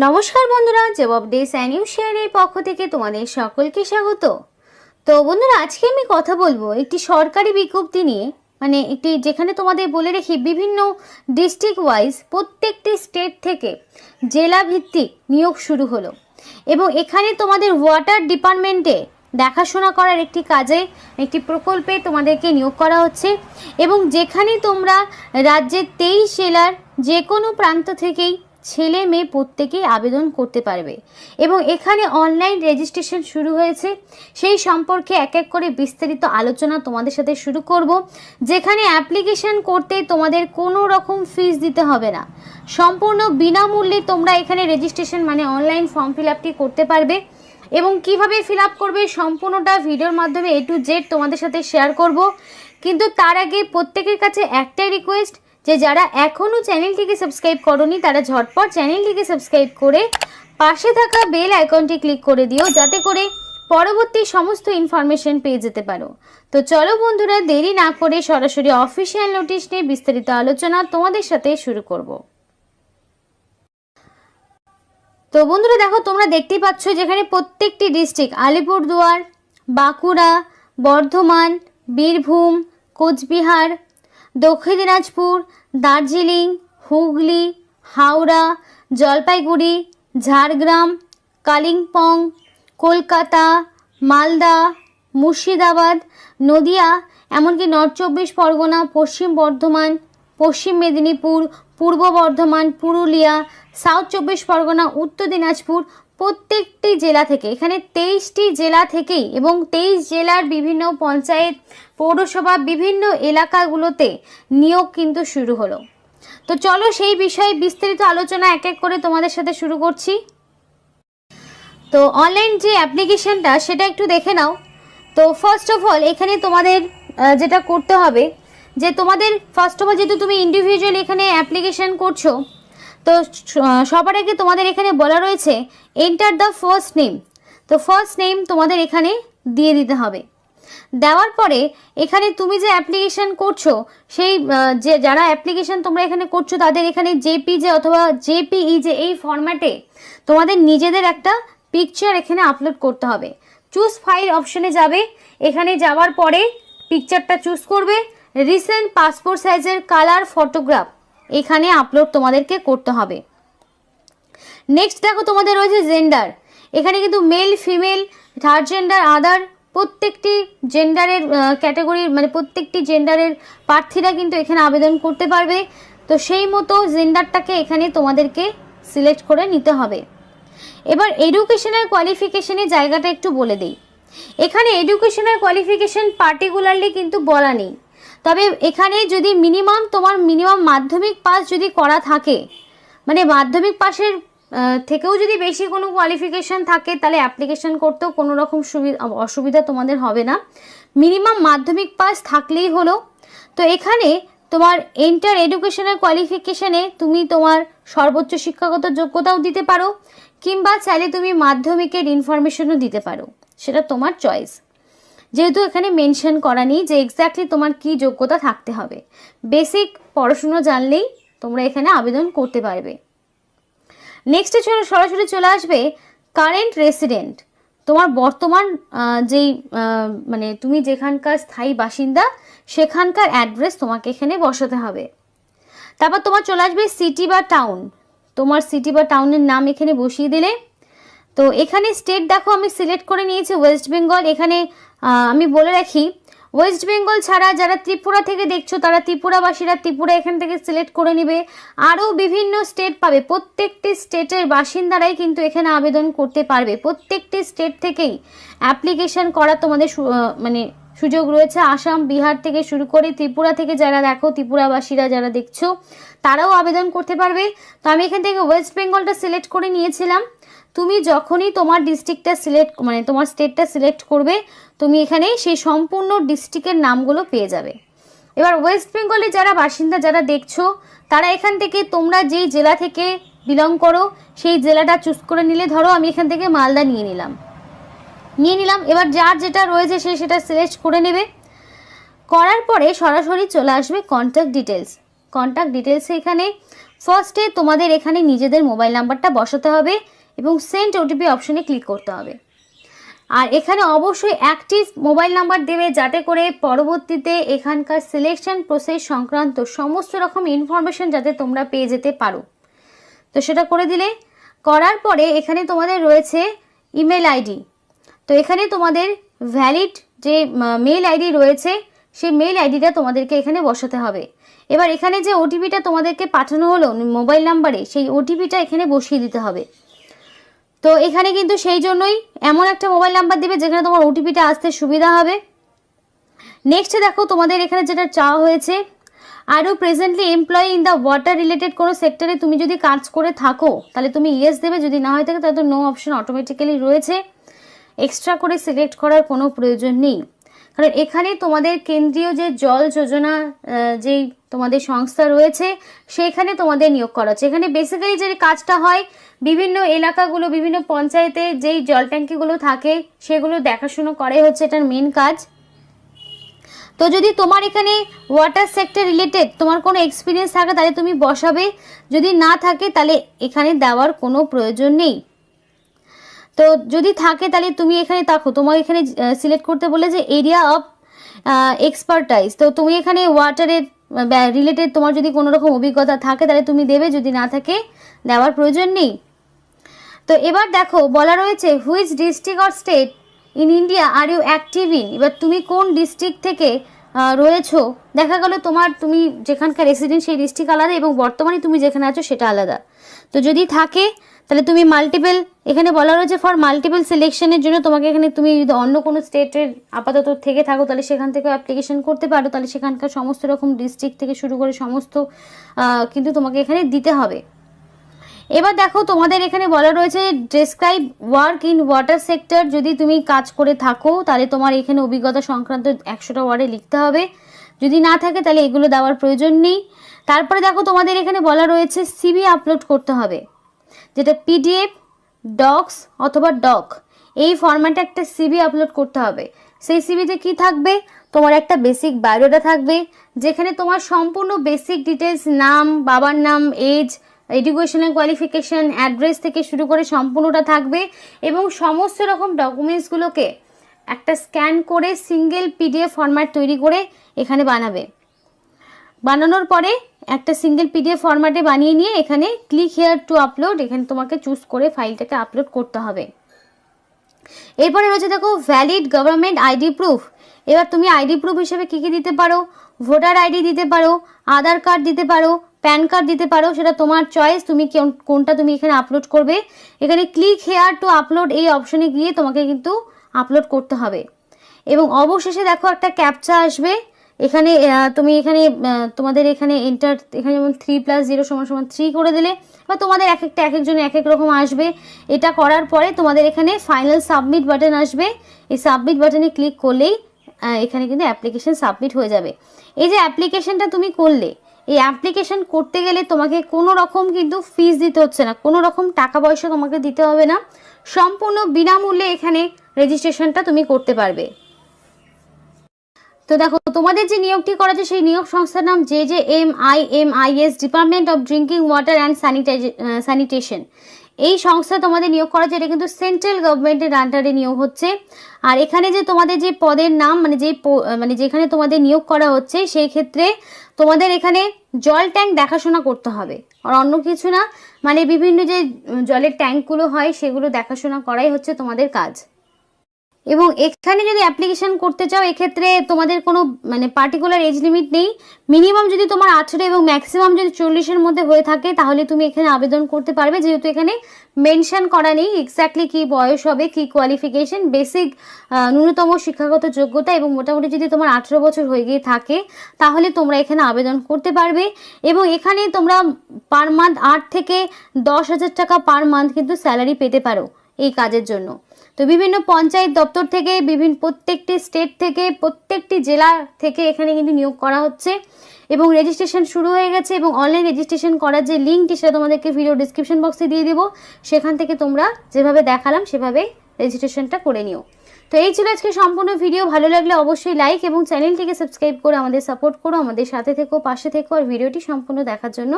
নমস্কার বন্ধুরা, জবাব ডেস অ্যানিউ শেয়ারের পক্ষ থেকে তোমাদের সকলকে স্বাগত। তো বন্ধুরা, আজকে আমি কথা বলবো একটি সরকারি বিজ্ঞপ্তি নিয়ে, মানে একটি যেখানে তোমাদের বলে রেখি বিভিন্ন ডিস্ট্রিক্ট ওয়াইজ প্রত্যেকটি স্টেট থেকে জেলা ভিত্তিক নিয়োগ শুরু হলো এবং এখানে তোমাদের ওয়াটার ডিপার্টমেন্টে দেখাশোনা করার একটি কাজে একটি প্রকল্পে তোমাদেরকে নিয়োগ করা হচ্ছে এবং যেখানে তোমরা রাজ্যের 23 জেলার যে কোনো প্রান্ত থেকেই ছেলে মেয়ে প্রত্যেকেই আবেদন করতে পারবে এবং এখানে অনলাইন রেজিস্ট্রেশন শুরু হয়েছে। সেই সম্পর্কে এক এক করে বিস্তারিত আলোচনা তোমাদের সাথে শুরু করব, যেখানে অ্যাপ্লিকেশন করতে তোমাদের কোনো রকম ফিস দিতে হবে না, সম্পূর্ণ বিনামূল্যে তোমরা এখানে রেজিস্ট্রেশন মানে অনলাইন ফর্ম ফিল আপটি করতে পারবে এবং কিভাবে ফিল আপ করবে সম্পূর্ণটা ভিডিওর মাধ্যমে A to Z তোমাদের সাথে শেয়ার করব। কিন্তু তার আগে প্রত্যেকের কাছে একটাই রিকোয়েস্ট যে যারা এখনও চ্যানেলটিকে সাবস্ক্রাইব করোনি তারা ঝটপট চ্যানেলটিকে সাবস্ক্রাইব করে পাশে থাকা বেল আইকনটি ক্লিক করে দিও, যাতে করে পরবর্তী সমস্ত ইনফরমেশন পেয়ে যেতে পারো। তো চলো বন্ধুরা, দেরি না করে সরাসরি অফিসিয়াল নোটিশ নিয়ে বিস্তারিত আলোচনা তোমাদের সাথে শুরু করব। তো বন্ধুরা দেখো, তোমরা দেখতেই পাচ্ছ যেখানে প্রত্যেকটি ডিস্ট্রিক্ট আলিপুরদুয়ার, বাঁকুড়া, বর্ধমান, বীরভূম, কোচবিহার, দক্ষিণ দিনাজপুর, দার্জিলিং, হুগলি, হাওড়া, জলপাইগুড়ি, ঝাড়গ্রাম, কালিম্পং, কলকাতা, মালদা, মুর্শিদাবাদ, নদিয়া, এমনকি নর্থ 24 পরগনা, পশ্চিম বর্ধমান, পশ্চিম মেদিনীপুর, পূর্ব বর্ধমান, পুরুলিয়া, সাউথ 24 পরগনা, উত্তর দিনাজপুর, প্রত্যেকটি জেলা থেকে এখানে 23টি জেলা থেকেই এবং 23 জেলার বিভিন্ন পঞ্চায়েত, পৌরসভা, বিভিন্ন এলাকাগুলোতে নিয়োগ কিন্তু শুরু হলো। তো চলো সেই বিষয়ে বিস্তারিত আলোচনা এক এক করে তোমাদের সাথে শুরু করছি। তো অনলাইন যে অ্যাপ্লিকেশনটা সেটা একটু দেখে নাও। তো ফার্স্ট অফ অল এখানে তোমাদের যেটা করতে হবে যে তোমাদের ফার্স্ট অফ অল যেহেতু তুমি ইন্ডিভিজুয়াল এখানে অ্যাপ্লিকেশন করছো, তো সবার আগে তোমাদের এখানে বলা রয়েছে এন্টার দ্য ফার্স্ট নেম। তো ফার্স্ট নেম তোমাদের এখানে দিয়ে দিতে হবে। দেওয়ার পরে এখানে তুমি যে অ্যাপ্লিকেশন করছো সেই যে যারা অ্যাপ্লিকেশন তোমরা এখানে করছো তাদের এখানে জেপিজে অথবা জেপিইজে এই ফরম্যাটে তোমাদের নিজেদের একটা পিকচার এখানে আপলোড করতে হবে। চুজ ফাইল অপশনে যাবে, এখানে যাওয়ার পরে পিকচারটা চুজ করবে, রিসেন্ট পাসপোর্ট সাইজের কালার ফটোগ্রাফ এখানে আপলোড তোমাদেরকে করতে হবে। নেক্সট দেখো তোমাদের রয়েছে জেন্ডার, এখানে কিন্তু মেল, ফিমেল, থার্ড জেন্ডার, আদার প্রত্যেকটি জেন্ডারের ক্যাটাগরির মানে প্রত্যেকটি জেন্ডারের প্রার্থীরা কিন্তু এখানে আবেদন করতে পারবে। তো সেই মতো জেন্ডারটাকে এখানে তোমাদেরকে সিলেক্ট করে নিতে হবে। এবার এডুকেশনাল কোয়ালিফিকেশনের জায়গাটা একটু বলে দিই। এখানে এডুকেশনাল কোয়ালিফিকেশন পার্টিকুলারলি কিন্তু বলা নেই, তবে এখানে যদি তোমার মিনিমাম মাধ্যমিক পাস যদি করা থাকে, মানে মাধ্যমিক পাসের থেকেও যদি বেশি কোনো কোয়ালিফিকেশান থাকে তাহলে অ্যাপ্লিকেশন করতেও কোনো রকম অসুবিধা তোমাদের হবে না। মিনিমাম মাধ্যমিক পাস থাকলেই হলো। তো এখানে তোমার এন্টার এডুকেশনাল কোয়ালিফিকেশানে তুমি তোমার সর্বোচ্চ শিক্ষাগত যোগ্যতাও দিতে পারো, কিংবা চাইলে তুমি মাধ্যমিকের ইনফরমেশনও দিতে পারো, সেটা তোমার চয়েস। যেহেতু এখানে মেনশন করা নেই যে এক্স্যাক্টলি তোমার কি যোগ্যতা থাকতে হবে, বেসিক পড়াশুনো জানলেই তোমরা এখানে আবেদন করতে পারবে। নেক্সটে সরাসরি চলে আসবে কারেন্ট রেসিডেন্ট, তোমার বর্তমান যেই মানে তুমি যেখানকার স্থায়ী বাসিন্দা সেখানকার অ্যাড্রেস তোমাকে এখানে বসাতে হবে। তারপর তোমার চলে আসবে সিটি বা টাউন, তোমার সিটি বা টাউনের নাম এখানে বসিয়ে দিলে। তো এখানে স্টেট দেখো আমি সিলেক্ট করে নিয়েছি ওয়েস্ট বেঙ্গল। এখানে আমি বলে রাখি ওয়েস্ট বেঙ্গল ছাড়া যারা ত্রিপুরা থেকে দেখছো তারা ত্রিপুরাবাসীরা ত্রিপুরা এখান থেকে সিলেক্ট করে নেবে। আরও বিভিন্ন স্টেট পাবে, প্রত্যেকটি স্টেটের বাসিন্দারাই কিন্তু এখানে আবেদন করতে পারবে। প্রত্যেকটি স্টেট থেকেই অ্যাপ্লিকেশন করা তোমাদের মানে সুযোগ রয়েছে। আসাম, বিহার থেকে শুরু করে ত্রিপুরা থেকে যারা দেখো ত্রিপুরাবাসীরা যারা দেখছো তারাও আবেদন করতে পারবে। তো আমি এখান থেকে ওয়েস্ট বেঙ্গলটা সিলেক্ট করে নিয়েছিলাম। তুমি যখনই তোমার ডিস্ট্রিক্টটা সিলেক্ট মানে তোমার স্টেটটা সিলেক্ট করবে তুমি এখানে সেই সম্পূর্ণ ডিস্ট্রিক্টের নামগুলো পেয়ে যাবে। এবার ওয়েস্ট বেঙ্গলে যারা বাসিন্দা যারা দেখছো তারা এখান থেকে তোমরা যেই জেলা থেকে বিলং করো সেই জেলাটা চুজ করে নিলে, ধরো আমি এখান থেকে মালদা নিয়ে নিলাম। এবার যার যেটা রয়েছে সে সেটা সিলেক্ট করে নেবে। করার পরে সরাসরি চলে আসবে কন্ট্যাক্ট ডিটেলস। কন্ট্যাক্ট ডিটেলসে এখানে ফার্স্টে তোমাদের এখানে নিজেদের মোবাইল নাম্বারটা বসাতে হবে এবং সেন্ড ওটিপি অপশনে ক্লিক করতে হবে। আর এখানে অবশ্যই অ্যাক্টিভ মোবাইল নাম্বার দেবে, যাতে করে পরবর্তীতে এখানকার সিলেকশন প্রসেস সংক্রান্ত সমস্ত রকম ইনফরমেশন যাতে তোমরা পেয়ে যেতে পারো। তো সেটা করে দিলে, করার পরে এখানে তোমাদের রয়েছে ইমেল আইডি। তো এখানে তোমাদের ভ্যালিড যে মেল আইডি রয়েছে সেই মেল আইডিটা তোমাদেরকে এখানে বসাতে হবে। এবার এখানে যে ওটিপিটা তোমাদেরকে পাঠানো হলো মোবাইল নাম্বারে, সেই ওটিপিটা এখানে বসিয়ে দিতে হবে। তো এখানে কিন্তু সেই জন্যই এমন একটা মোবাইল নাম্বার দিবে যেখানে তোমার ওটিপিটা আসতে সুবিধা হবে। নেক্সট দেখো তোমাদের এখানে যেটা চাওয়া হয়েছে, আরও presently employee in the water related কোনো সেক্টরে তুমি যদি কাজ করে থাকো তাহলে তুমি ইয়েস দেবে, যদি না হয়ে থাকে তাহলে তো নো অপশন অটোমেটিক্যালি রয়েছে। এক্সট্রা করে সিলেক্ট করার কোনো প্রয়োজন নেই, কারণ এখানে তোমাদের কেন্দ্রীয় যে জল যোজনা যেই তোমাদের সংস্থা রয়েছে সেখানে তোমাদের নিয়োগ করা হচ্ছে। এখানে বেসিক্যালি যে কাজটা হয়, বিভিন্ন এলাকাগুলো বিভিন্ন পঞ্চায়েতে যেই জল ট্যাঙ্কিগুলো থাকে সেগুলো দেখাশুনো করাই হচ্ছে এটার মেন কাজ। তো যদি তোমার এখানে ওয়াটার সেক্টর রিলেটেড তোমার কোনো এক্সপিরিয়েন্স থাকে তাহলে তুমি বসাবে, যদি না থাকে তাহলে এখানে দেওয়ার কোনো প্রয়োজন নেই। তো যদি থাকে তাহলে তুমি এখানে দেখো তোমার এখানে সিলেক্ট করতে বলে যে এরিয়া অফ এক্সপার্টাইজ। তো তুমি এখানে ওয়াটারের রিলেটেড তোমার যদি কোনো রকম অভিজ্ঞতা থাকে তাহলে তুমি দেবে, যদি না থাকে দেওয়ার প্রয়োজন নেই। তো এবার দেখো বলা রয়েছে which district or state in India are you active in. এবার তুমি কোন ডিস্ট্রিক্ট থেকে রয়েছো, দেখা গেল তুমি যেখানকার রেসিডেন্ট সেই ডিস্ট্রিক্ট আলাদা এবং বর্তমানে তুমি যেখানে আছো সেটা আলাদা। তো যদি থাকে তাহলে তুমি মাল্টিপল, এখানে বলা রয়েছে ফর মাল্টিপল সিলেকশনের জন্য তোমাকে এখানে তুমি যদি অন্য কোনো স্টেটের আপাতত থেকে থাকো তাহলে সেখান থেকে অ্যাপ্লিকেশন করতে পারো, তাহলে সেখানকার সমস্ত রকম ডিস্ট্রিক্ট থেকে শুরু করে সমস্ত কিন্তু তোমাকে এখানে দিতে হবে। এবার দেখো তোমাদের এখানে বলা রয়েছে describe work in water sector. যদি তুমি কাজ করে থাকো তাহলে তোমার এখানে অভিজ্ঞতা সংক্রান্ত 100টা ওয়ার্ডে লিখতে হবে, যদি না থাকে তাহলে এগুলো দেওয়ার প্রয়োজন নেই। তারপরে দেখো তোমাদের এখানে বলা রয়েছে সিভি আপলোড করতে হবে, যেটা পিডিএফ, ডক্স অথবা ডক, এই ফরম্যাটে একটা সিভি আপলোড করতে হবে। সেই সিভিতে কি থাকবে, তোমার একটা বেসিক বায়োডাটা থাকবে যেখানে তোমার সম্পূর্ণ বেসিক ডিটেলস, নাম, বাবার নাম, এজ, এডুকেশনাল কোয়ালিফিকেশন, অ্যাড্রেস থেকে শুরু করে সম্পূর্ণটা থাকবে এবং সমস্ত রকম ডকুমেন্টসগুলোকে একটা স্ক্যান করে সিঙ্গেল পিডিএফ ফরম্যাট তৈরি করে এখানে বানাবে। বানানোর পরে একটা সিঙ্গেল পিডিএফ ফরম্যাটে বানিয়ে নিয়ে এখানে ক্লিক হিয়ার টু আপলোড, এখানে তোমাকে চুজ করে ফাইলটাকে আপলোড করতে হবে। এরপরে রয়েছে দেখো ভ্যালিড গভর্নমেন্ট আইডি প্রুফ। এবার তুমি আইডি প্রুফ হিসেবে কী কী দিতে পারো, ভোটার আইডি দিতে পারো, আধার কার্ড দিতে পারো, প্যান কার্ড দিতে পারো, সেটা তোমার চয়েস, তুমি কোনটা তুমি এখানে আপলোড করবে। এখানে ক্লিক হেয়ার টু আপলোড এই অপশনে গিয়ে তোমাকে কিন্তু আপলোড করতে হবে। এবং অবশেষে দেখো একটা ক্যাপচা আসবে, এখানে তুমি এখানে তোমাদের এখানে এন্টার, এখানে যেমন 3+0 = 3 করে দিলে, বা তোমাদের এক একজনের এক এক রকম আসবে। এটা করার পরে তোমাদের এখানে ফাইনাল সাবমিট বাটন আসবে, এই সাবমিট বাটনে ক্লিক করলেই এখানে কিন্তু অ্যাপ্লিকেশন সাবমিট হয়ে যাবে। এই যে অ্যাপ্লিকেশনটা তুমি করলে, এই অ্যাপ্লিকেশন করতে গেলে তোমাকে কোনো রকম কিন্তু ফিস দিতে হচ্ছে না, কোনো রকম টাকা পয়সা তোমাকে দিতে হবে না, সম্পূর্ণ বিনামূল্যে এখানে রেজিস্ট্রেশনটা তুমি করতে পারবে। তো দেখো তোমাদের যে নিয়োগটি করা আছে সেই নিয়োগ সংস্থার নাম JJMIMIS, department of drinking water and sanitation. এই সংস্থা তোমাদের নিয়োগ করা আছে, এটা কিন্তু সেন্ট্রাল গভর্নমেন্টের আন্ডারে নিয়োগ হচ্ছে। আর এখানে যে তোমাদের যে পদের নাম মানে যেখানে তোমাদের নিয়োগ করা হচ্ছে সেই ক্ষেত্রে তোমাদের এখানে জল ট্যাঙ্ক দেখাশোনা করতে হবে, আর অন্য কিছু না, মানে বিভিন্ন যে জলের ট্যাঙ্কগুলো হয় সেগুলো দেখাশোনা করাই হচ্ছে তোমাদের কাজ। এবং এখানে যদি অ্যাপ্লিকেশন করতে চাও এক্ষেত্রে তোমাদের কোনো মানে পার্টিকুলার এজ লিমিট নেই, মিনিমাম যদি তোমার 18 এবং ম্যাক্সিমাম যদি 40-এর মধ্যে হয়ে থাকে তাহলে তুমি এখানে আবেদন করতে পারবে, যেহেতু এখানে মেনশন করা নেই এক্স্যাক্টলি কী বয়স হবে, কী কোয়ালিফিকেশন, বেসিক ন্যূনতম শিক্ষাগত যোগ্যতা, এবং মোটামুটি যদি তোমার 18 বছর হয়ে গিয়ে থাকে তাহলে তোমরা এখানে আবেদন করতে পারবে। এবং এখানে তোমরা পার মান্থ 8 থেকে 10,000 টাকা পার মান্থ কিন্তু স্যালারি পেতে পারো এই কাজের জন্য। তো বিভিন্ন পঞ্চায়েত দপ্তর থেকে, প্রত্যেকটি স্টেট থেকে, প্রত্যেকটি জেলা থেকে এখানে কিন্তু নিয়োগ করা হচ্ছে এবং রেজিস্ট্রেশন শুরু হয়ে গেছে। এবং অনলাইন রেজিস্ট্রেশন করার যে লিঙ্কটি সেটা তোমাদেরকে ভিডিও ডিসক্রিপশন বক্সে দিয়ে দেবো, সেখান থেকে তোমরা যেভাবে দেখালাম সেভাবে রেজিস্ট্রেশনটা করে নিও। তো এই ছিল আজকে সম্পূর্ণ ভিডিও। ভালো লাগলে অবশ্যই লাইক এবং চ্যানেলটিকে সাবস্ক্রাইব করে আমাদের সাপোর্ট করো, আমাদের সাথে থেকো, পাশে থেকো, আর ভিডিওটি সম্পূর্ণ দেখার জন্য